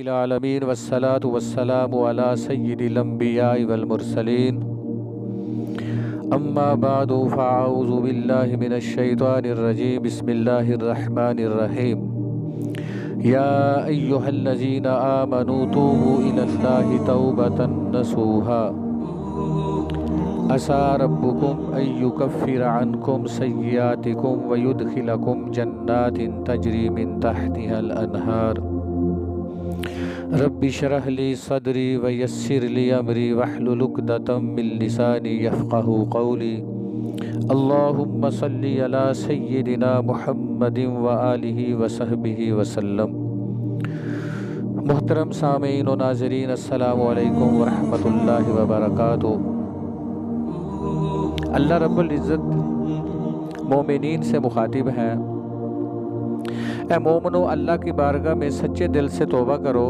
العالمین والصلاة والسلام علی سید الانبیاء والمرسلین اما بعد فاعوذ باللہ من الشیطان الرجیم بسم اللہ الرحمن الرحیم یا ایہا الذین آمنوا توبوا الی اللہ توبۃ نصوحا عسى ربكم أن يكفر عنكم سيئاتكم ويدخلكم جنات تجري من تحتها الأنهار رب اشرح لي صدري ويسر لي أمري واحلل عقدة من لساني يفقهوا قولي اللهم صل على سيدنا محمد وآله وصحبه وسلم۔ محترم سامعین و ناظرین، السلام علیکم ورحمۃ اللہ وبرکاتہ۔ اللہ رب العزت مومنین سے مخاطب ہیں، اے مومنو اللہ کی بارگاہ میں سچے دل سے توبہ کرو،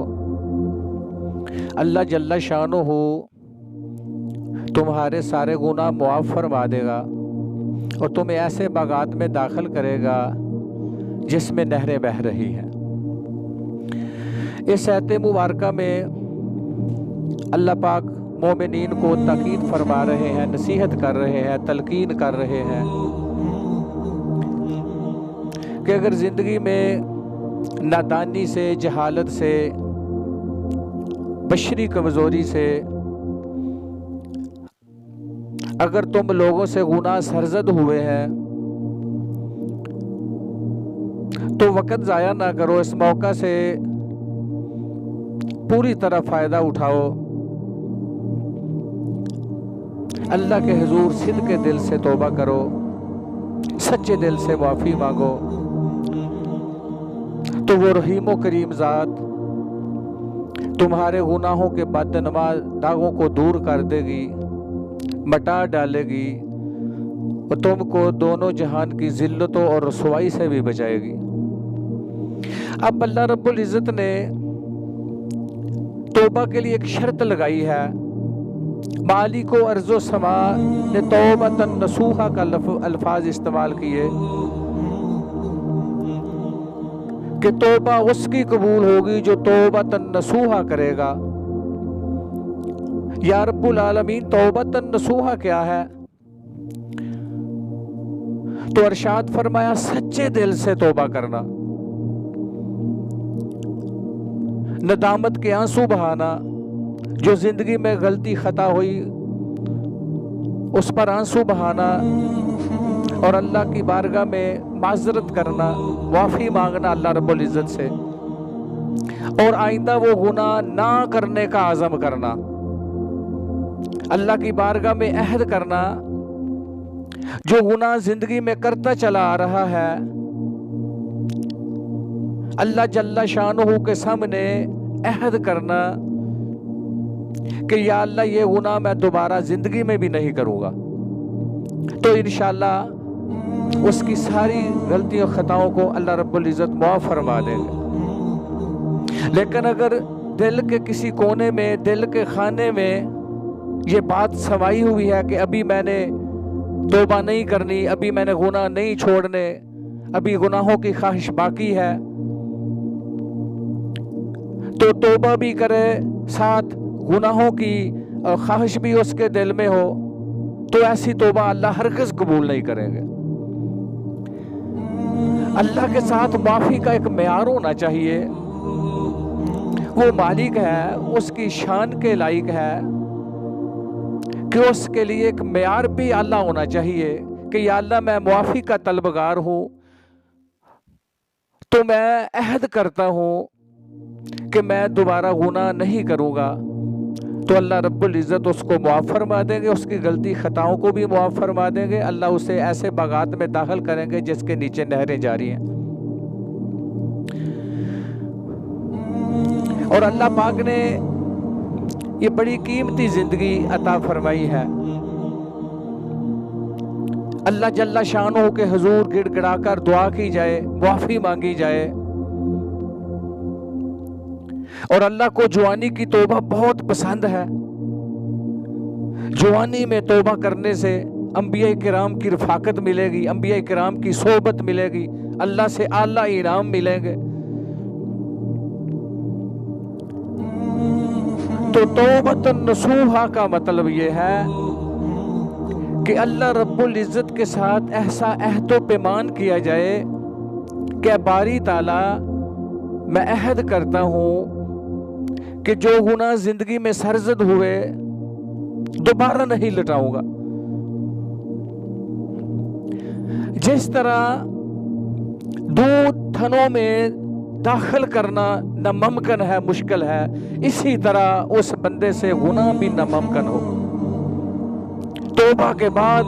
اللہ جل شانہ تمہارے سارے گناہ معاف فرما دے گا اور تمہیں ایسے باغات میں داخل کرے گا جس میں نہریں بہہ رہی ہیں۔ اس آیت مبارکہ میں اللہ پاک مومنین کو تاکید فرما رہے ہیں، نصیحت کر رہے ہیں، تلقین کر رہے ہیں کہ اگر زندگی میں نادانی سے، جہالت سے، بشری کمزوری سے اگر تم لوگوں سے گناہ سرزد ہوئے ہیں تو وقت ضائع نہ کرو، اس موقع سے پوری طرح فائدہ اٹھاؤ، اللہ کے حضور صدق کے دل سے توبہ کرو، سچے دل سے معافی مانگو، تو وہ رحیم و کریم ذات تمہارے گناہوں کے بدنما داغوں کو دور کر دے گی، مٹا ڈالے گی اور تم کو دونوں جہان کی ذلتوں اور رسوائی سے بھی بچائے گی۔ اب اللہ رب العزت نے توبہ کے لیے ایک شرط لگائی ہے۔ مالک و ارض و سما نے توبۃ نصوحا کا الفاظ استعمال کیے کہ توبہ اس کی قبول ہوگی جو توبۃ نصوحا کرے گا۔ یا رب العالمین، توبۃ نصوحا کیا ہے؟ تو ارشاد فرمایا سچے دل سے توبہ کرنا، ندامت کے آنسو بہانا، جو زندگی میں غلطی خطا ہوئی اس پر آنسو بہانا اور اللہ کی بارگاہ میں معذرت کرنا، معافی مانگنا اللہ رب العزت سے، اور آئندہ وہ گناہ نہ کرنے کا عزم کرنا، اللہ کی بارگاہ میں عہد کرنا، جو گناہ زندگی میں کرتا چلا آ رہا ہے اللہ جل شانہ کے سامنے عہد کرنا کہ یا اللہ یہ گناہ میں دوبارہ زندگی میں بھی نہیں کروں گا، تو انشاءاللہ اس کی ساری غلطیوں خطاؤں کو اللہ رب العزت معاف فرما دے گا۔ لیکن اگر دل کے کسی کونے میں، دل کے خانے میں یہ بات سمائی ہوئی ہے کہ ابھی میں نے توبہ نہیں کرنی، ابھی میں نے گناہ نہیں چھوڑنے، ابھی گناہوں کی خواہش باقی ہے، تو توبہ بھی کرے ساتھ گناہوں کی خواہش بھی اس کے دل میں ہو، تو ایسی توبہ اللہ ہرگز قبول نہیں کریں گے۔ اللہ کے ساتھ معافی کا ایک معیار ہونا چاہیے، وہ مالک ہے، اس کی شان کے لائق ہے کہ اس کے لیے ایک معیار بھی اللہ ہونا چاہیے کہ یا اللہ میں معافی کا طلبگار ہوں، تو میں عہد کرتا ہوں کہ میں دوبارہ گناہ نہیں کروں گا، تو اللہ رب العزت اس کو معاف فرما دیں گے، اس کی غلطی خطاؤں کو بھی معاف فرما دیں گے، اللہ اسے ایسے باغات میں داخل کریں گے جس کے نیچے نہریں جاری ہیں۔ اور اللہ پاک نے یہ بڑی قیمتی زندگی عطا فرمائی ہے، اللہ جل شانہ کے حضور گڑ گڑا کر دعا کی جائے، معافی مانگی جائے، اور اللہ کو جوانی کی توبہ بہت پسند ہے۔ جوانی میں توبہ کرنے سے انبیاء کرام کی رفاقت ملے گی، انبیاء کرام کی صحبت ملے گی، اللہ سے اعلیٰ انعام ملیں گے۔ تو توबतन नसूहा का मतलब ये है कि अल्लाह रब्बुल इज़्ज़त के साथ ऐसा अहद व पैमान किया जाए कि बारी ताला मैं अहद करता हूँ कि जो गुनाह जिंदगी में सरजद हुए दोबारा नहीं लौटाऊंगा। जिस तरह दूध थनों में दाखिल करना नामुमकिन है, मुश्किल है, इसी तरह उस बंदे से गुनाह भी नामुमकिन हो। तौबा के बाद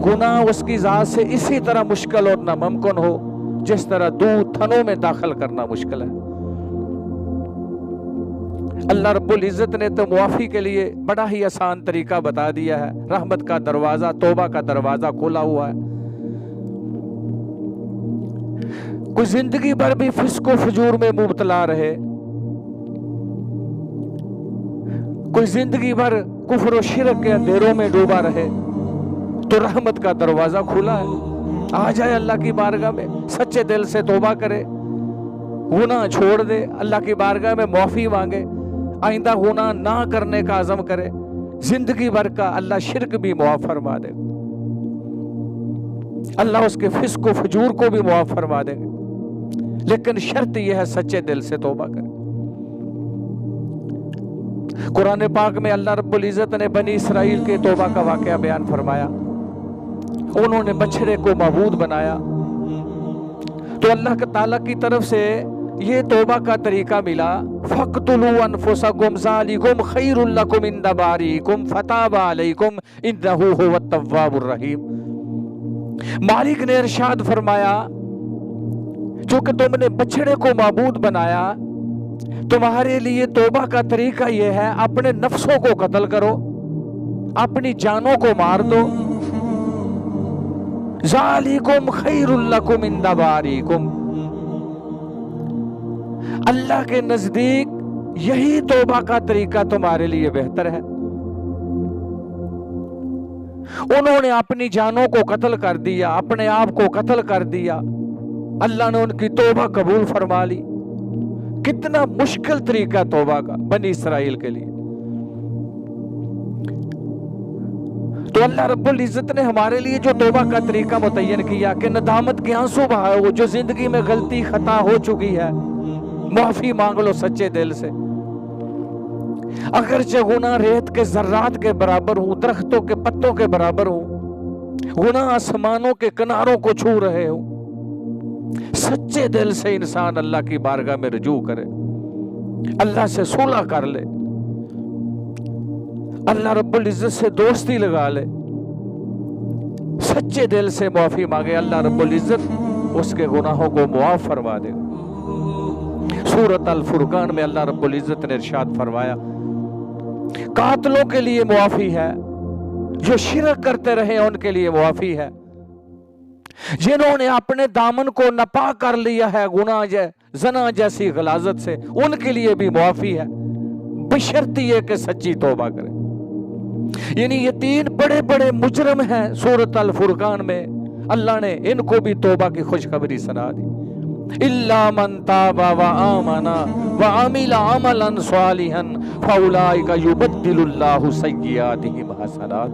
गुनाह उसकी ज़ात से इसी तरह मुश्किल और नामुमकिन हो जिस तरह दूध थनों में दाखिल करना मुश्किल है। अल्लाह रब्बुल इज़्ज़त ने तो मुआफ़ी के लिए बड़ा ही आसान तरीका बता दिया है। रहमत का दरवाज़ा, तौबा का दरवाज़ा खोला हुआ है। कोई जिंदगी भर भी फिस्को फजूर में मुबतला रहे, कोई जिंदगी भर कुफ्र और शिरक के अंधेरों में डूबा रहे, तो रहमत का दरवाज़ा खुला है। आ जाए अल्लाह की बारगाह में, सच्चे दिल से तौबा करे, गुनाह छोड़ दे, अल्लाह की बारगाह में माफ़ी मांगे, आइंदा गुनाह ना करने का अज़म करे, जिंदगी भर का अल्लाह शिरक भी मुआफ़ फरमा दे, अल्लाह उसके फिस्को फजूर को भी मुआफ़ फरमा देंगे। लेकिन शर्त यह है सच्चे दिल से तौबा करें। कुरान पाक में अल्लाह रब्बुल इज़्ज़त ने बनी इसराइल के तौबा का वाक़या बयान फरमाया। उन्होंने बछड़े को माबूद बनाया, तो अल्लाह ताला की तरफ से ये तौबा का तरीका मिला, फ़क़्तुलू अनफुसकुम ज़ालिकुम खैरुल लकुम इंदा बारीकुम फ़ताबा अलैकुम इन्नहु हुवत तव्वाबुर रहीम। मालिक ने इरशाद फरमाया, जो कि तुमने बछड़े को माबूद बनाया, तुम्हारे लिए तौबा का तरीका यह है, अपने नफ्सों को कत्ल करो, अपनी जानों को मार दो। ज़ालिकुम खैरुल लकुम इंदा बारीकुम, अल्लाह के नजदीक यही तौबा का तरीका तुम्हारे लिए बेहतर है। उन्होंने अपनी जानों को कत्ल कर दिया, अपने आप को कत्ल कर दिया, अल्लाह ने उनकी तौबा कबूल फरमा ली। कितना मुश्किल तरीका तौबा का बनी इसराइल के लिए। तो अल्लाह रब्बुल इज़्ज़त ने हमारे लिए जो तौबा का तरीका मुतय्यन किया कि नदामत के आंसू बहाओ, जो जिंदगी में गलती खता हो चुकी है माफी मांग लो सच्चे दिल से। अगरचे गुनाह रेत के जर्रात के बराबर हूं, दरख्तों के पत्तों के बराबर हूं, गुनाह आसमानों के किनारों को छू रहे हो, सच्चे दिल से इंसान अल्लाह की बारगाह में रुजू करे, अल्लाह से सुलह कर ले, अल्लाह रब्बुल इज़्ज़त से दोस्ती लगा ले, सच्चे दिल से माफी मांगे, अल्लाह रब्बुल इज़्ज़त उसके गुनाहों को मुआफ फरमा दे। सूरत अल फुरकान में अल्लाह रब्बुल इज़्ज़त ने इरशाद फरमाया, कातलों के लिए मुआफी है, जो शिरक करते रहे उनके लिए मुआफी है, जिन्होंने अपने दामन को नपा कर लिया है गुनाह जना जैसी गलाजत से, उनके लिए भी मुआफी है, बशर्त ये कि सच्ची तौबा करें। यानी ये तीन बड़े बड़े मुजरम हैं सूरत अल फुरकान में, अल्लाह ने इनको भी तौबा की खुशखबरी सुना दी। इल्ला मन ताबा व आमना व अमिला अमलन सालिहन फउलाइका युबद्दिलुल्लाहु सय्यिआतिहिम हसनात।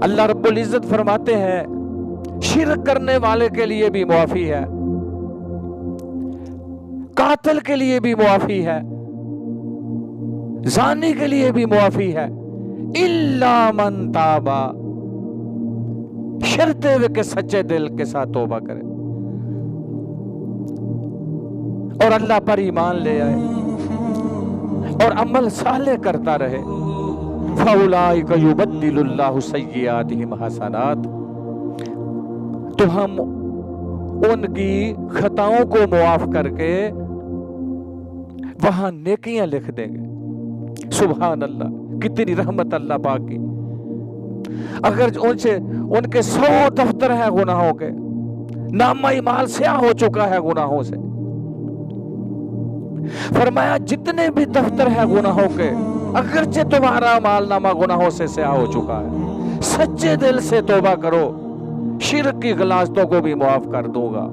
अल्लाह रब्बुल इज़्ज़त फरमाते हैं शिरक करने वाले के लिए भी मुआफी है, कातिल के लिए भी मुआफी है, जानी के लिए भी मुआफी है, इल्ला मन ताबा, शर्ते हुए के सच्चे दिल के साथ तौबा करे और अल्लाह पर ईमान ले आए और अमल साले करता रहे। फउलाइका युबद्दिलुल्लाहु सय्यिआतिहिम हसनात, तो हम उनकी खताओं को मुआफ करके वहां नेकियां लिख देंगे। सुभान अल्लाह, कितनी रहमत अल्लाह पाक की। अगर उनसे उनके 100 दफ्तर है गुनाहों के, नामा माल स्याह हो चुका है गुनाहों से, फरमाया जितने भी दफ्तर है गुनाहों के, अगरचे तुम्हारा मालनामा गुनाहों से स्याह हो चुका है, सच्चे दिल से तौबा करो, शिरक की गलाजतों को भी मुआफ कर दूंगा,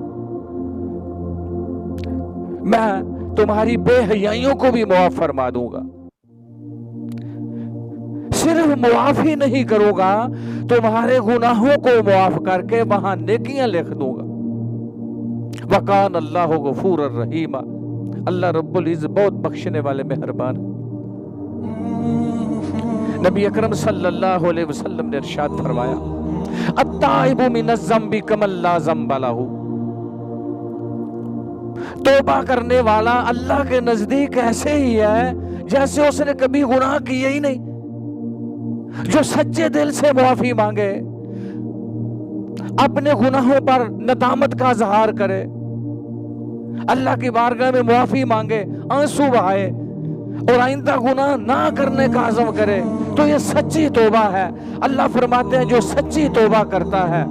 मैं तुम्हारी बेहयाइयों को भी मुआफ फरमा दूंगा। सिर्फ मुआफ ही नहीं करूंगा, तुम्हारे गुनाहों को मुआफ करके वहां नेकियां लिख दूंगा। वकान अल्लाह गफूर रहीमा, अल्लाह रब्बुल इज्जत बहुत बख्शने वाले मेहरबान है। नबी अकरम सल्लल्लाहु अलैहि वसल्लम ने इरशाद फरमाया, अत्ताइबु मिनज़ ज़म्बि कमन ला ज़म्ब लहू, तौबा करने वाला अल्लाह के नजदीक ऐसे ही है जैसे उसने कभी गुनाह किए ही नहीं। जो सच्चे दिल से मुआफी मांगे, अपने गुनाहों पर नदामत का इज़हार करे, अल्लाह की बारगाह में मुआफी मांगे, आंसू बहाए और आइंदा गुनाह ना करने का अज़म करे, तो ये सच्ची तौबा है। अल्लाह फरमाते हैं जो सच्ची तौबा करता है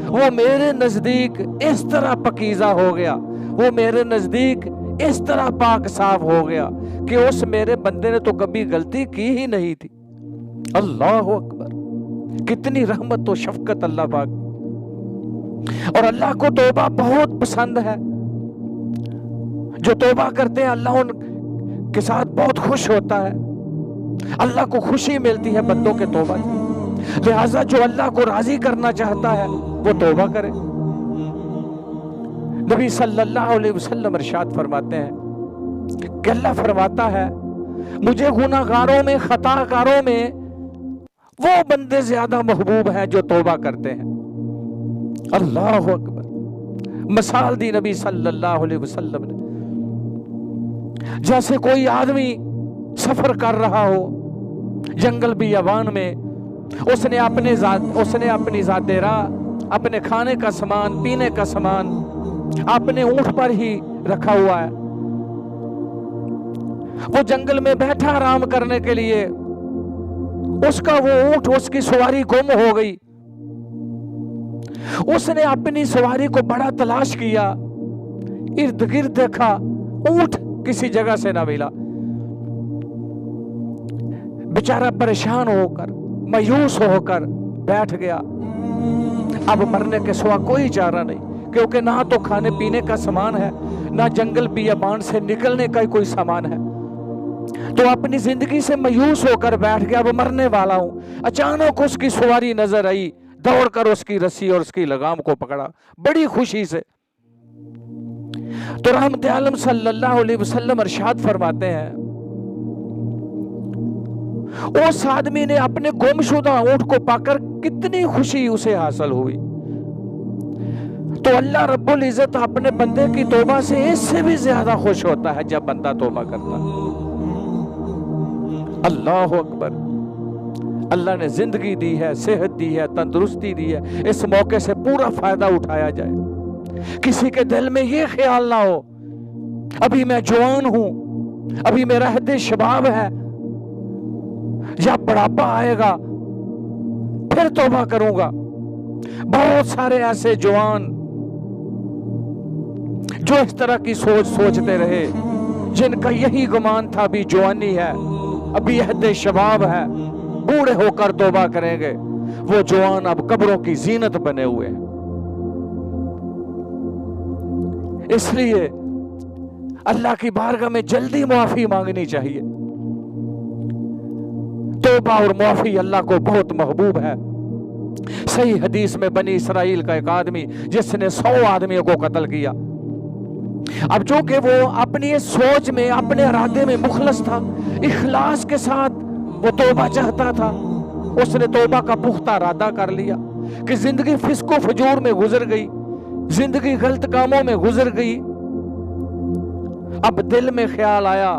वो मेरे नजदीक इस तरह पकीज़ा हो गया, वो मेरे नजदीक इस तरह पाक साफ हो गया कि उस मेरे बंदे ने तो कभी गलती की ही नहीं थी। अल्लाह अकबर, कितनी रहमत और शफकत अल्लाह पाक। और अल्लाह को तौबा बहुत पसंद है। जो तौबा करते हैं अल्लाह उनके साथ बहुत खुश होता है, अल्लाह को खुशी मिलती है बंदों के तौबा से। लिहाजा जो अल्लाह को राजी करना चाहता है वो तौबा करे। नबी सल्लल्लाहु अलैहि वसल्लम इरशाद फरमाते हैं कि अल्लाह फरमाता है, मुझे गुनाहगारों में, खताकारों में वो बंदे ज्यादा महबूब हैं जो तौबा करते हैं। अल्लाह अकबर। मिसाल दी नबी सल्लल्लाहु अलैहि वसल्लम ने, जैसे कोई आदमी सफर कर रहा हो जंगल बियाबान में, उसने अपनी ज़ाते राह, अपने खाने का सामान, पीने का सामान अपने ऊंट पर ही रखा हुआ है। वो जंगल में बैठा आराम करने के लिए, उसका वो ऊंट, उसकी सवारी गुम हो गई। उसने अपनी सवारी को बड़ा तलाश किया, इर्द गिर्द देखा, ऊंट किसी जगह से ना मिला। बेचारा परेशान होकर, मायूस होकर बैठ गया। अब मरने के सिवा कोई चारा नहीं, क्योंकि ना तो खाने पीने का सामान है, ना जंगल बियाबान से निकलने का कोई सामान है। तो अपनी जिंदगी से मायूस होकर बैठ गया, अब मरने वाला हूं। अचानक उसकी सवारी नजर आई, दौड़कर उसकी रस्सी और उसकी लगाम को पकड़ा बड़ी खुशी से। तो रहमत आलम सल्लल्लाहु अलैहि वसल्लम इरशाद फरमाते हैं, उस आदमी ने अपने गुमशुदा ऊंट को पाकर कितनी खुशी उसे हासिल हुई। तो अल्लाह रब्बुल इज्जत अपने बंदे की तौबा से इससे भी ज्यादा खुश होता है जब बंदा तौबा करता है। अल्लाह अकबर। अल्लाह ने जिंदगी दी है, सेहत दी है, तंदुरुस्ती दी है, इस मौके से पूरा फायदा उठाया जाए। किसी के दिल में ये ख्याल ना हो अभी मैं जवान हूं, अभी मेरा हद शबाब है, जब बुढ़ापा आएगा फिर तौबा करूंगा। बहुत सारे ऐसे जवान जो इस तरह की सोच सोचते रहे, जिनका यही गुमान था अभी जवानी है, अभी हद शबाब है, बूढ़े होकर तौबा करेंगे, वो जवान अब कब्रों की जीनत बने हुए हैं। इसलिए अल्लाह की बारगाह में जल्दी मुआफी मांगनी चाहिए। तौबा और मुआफी अल्लाह को बहुत महबूब है। सही हदीस में बनी इसराइल का एक आदमी जिसने 100 आदमियों को कत्ल किया, अब जो कि वो अपनी इस सोच में, अपने इरादे में मुखलस था, इखलास के साथ वो तौबा चाहता था, उसने तौबा का पुख्ता इरादा कर लिया कि जिंदगी फिस्को फजूर में गुजर गई, जिंदगी गलत कामों में गुजर गई। अब दिल में ख्याल आया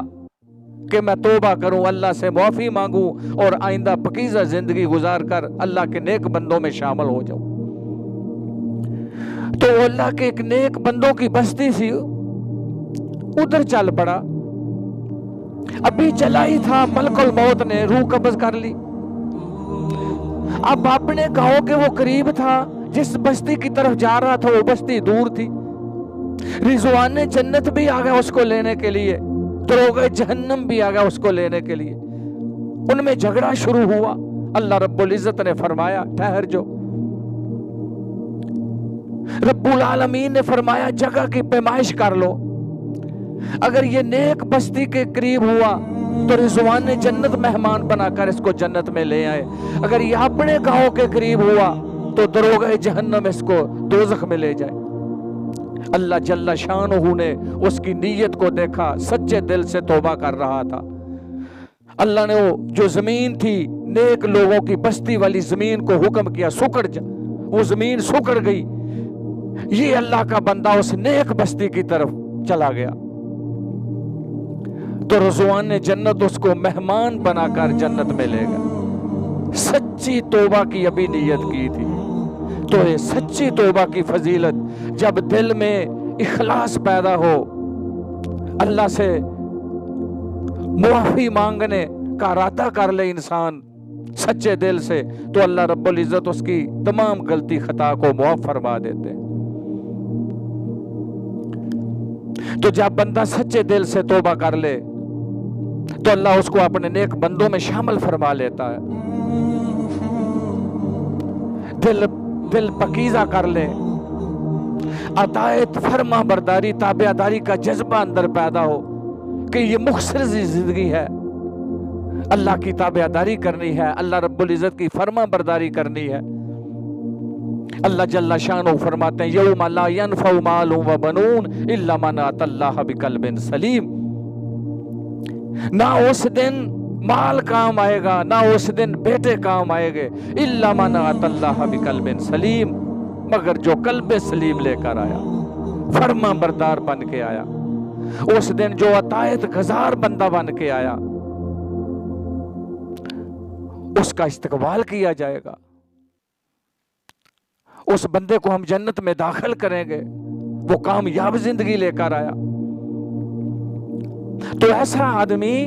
कि मैं तौबा करूं, अल्लाह से मुआफी मांगूं और आइंदा पकीज़ा जिंदगी गुजार कर अल्लाह के नेक बंदों में शामिल हो जाऊं। तो अल्लाह के एक नेक बंदों की बस्ती थी, उधर चल पड़ा। अभी चला ही था, मलकुल मौत ने रूह कब्ज कर ली। अब अपने गांव के वो करीब था, जिस बस्ती की तरफ जा रहा था वो बस्ती दूर थी। रिजवान जन्नत भी आ गया उसको लेने के लिए, दरोगे जहन्नम भी आ गया उसको लेने के लिए। उनमें झगड़ा शुरू हुआ। अल्लाह रब्बुल इज्जत ने फरमाया ठहर जो। रब्बुल आलमीन ने फरमाया जगह की पैमाइश कर लो, अगर ये नेक बस्ती के करीब हुआ تو رضوان نے جنت مہمان بنا کر اس کو جنت میں لے آئے. اگر یہ اپنے گاؤں کے قریب ہوا تو دروغہ جہنم اس کو دوزخ میں لے جائے. اللہ جل شانہ نے اس کی نیت کو دیکھا، سچے دل سے توبہ کر رہا تھا. اللہ نے وہ جو زمین تھی نیک لوگوں کی بستی والی زمین کو حکم کیا سکڑ جا، وہ زمین سکڑ گئی. یہ اللہ کا بندہ اس نیک بستی کی طرف چلا گیا تو رضوان نے جنت اس کو مہمان بنا کر جنت میں لے گیا. سچی توبہ کی ابھی نیت کی تھی. تو یہ سچی توبہ کی فضیلت جب دل میں اخلاص پیدا ہو، اللہ سے معافی مانگنے کا ارادہ کر لے انسان سچے دل سے، تو اللہ رب العزت اس کی تمام غلطی خطا کو معاف فرما دیتے. تو جب بندہ سچے دل سے توبہ کر لے تو اللہ اس کو اپنے نیک بندوں میں شامل فرما لیتا ہے. دل پکیزہ کر لے، اطاعت، فرما برداری، تابعداری کا جذبہ اندر پیدا ہو کہ یہ مختصر زندگی ہے، اللہ کی تابعداری کرنی ہے، اللہ رب العزت کی فرما برداری کرنی ہے. اللہ جل شانہ فرماتے ہیں یوم لا ینفع مال و بنون الا من اتى اللہ بقلب سلیم. نہ اس دن مال کام آئے گا، نہ اس دن بیٹے کام آئے گے، الا من اتى اللہ بقلب سلیم، مگر جو قلب سلیم لے کر آیا، فرما بردار بن کے آیا. اس دن جو اطاعت گزار بندہ بن کے آیا اس کا استقبال کیا جائے گا. اس بندے کو ہم جنت میں داخل کریں گے، وہ کامیاب زندگی لے کر آیا. تو ایسا آدمی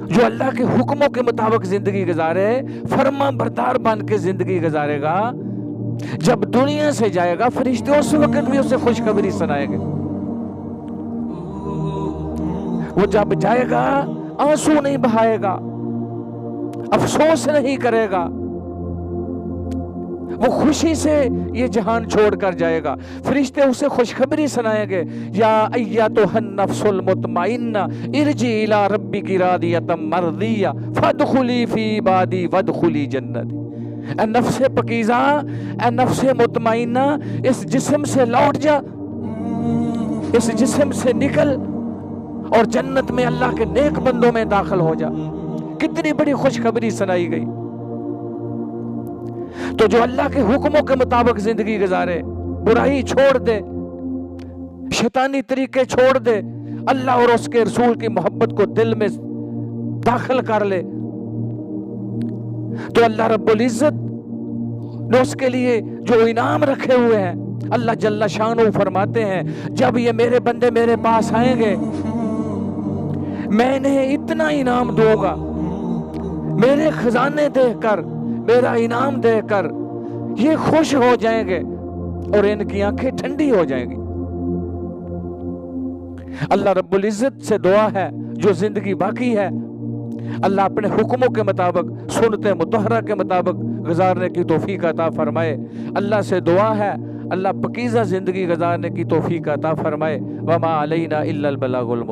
جو اللہ کے حکموں کے مطابق زندگی گزارے، فرما بردار بن کے زندگی گزارے گا، جب دنیا سے جائے گا فرشتے اس وقت بھی اسے خوشخبری سنائیں گے. وہ جب جائے گا آنسو نہیں بہائے گا، افسوس نہیں کرے گا، وہ خوشی سے یہ جہان چھوڑ کر جائے گا. فرشتے اسے خوشخبری سنائیں گے، یا ایتھا النفس المطمئنہ ارجعی الی ربک راضیۃ مرضیہ فادخلی فی عبادی وادخلی جنتی. اے نفس پکیزہ، اے نفس مطمئنہ، اس جسم سے لوٹ جا، اس جسم سے نکل اور جنت میں اللہ کے نیک بندوں میں داخل ہو جا. کتنی بڑی خوشخبری سنائی گئی. تو جو اللہ کے حکموں کے مطابق زندگی گزارے، برائی چھوڑ دے، شیطانی طریقے چھوڑ دے، اللہ اور اس کے رسول کی محبت کو دل میں داخل کر لے، تو اللہ رب العزت نے اس کے لیے جو انعام رکھے ہوئے ہیں، اللہ جل شانہ فرماتے ہیں جب یہ میرے بندے میرے پاس آئیں گے میں انہیں اتنا انعام دوں گا، میرے خزانے دیکھ کر، میرا انعام دیکھ کر یہ خوش ہو جائیں گے اور ان کی آنکھیں ٹھنڈی ہو جائیں گی. اللہ رب العزت سے دعا ہے جو زندگی باقی ہے اللہ اپنے حکموں کے مطابق، سنت مطہرہ کے مطابق گزارنے کی توفیق عطا فرمائے. اللہ سے دعا ہے اللہ پکیزہ زندگی گزارنے کی توفیق عطا فرمائے. وما علینا الا البلاغ المبین.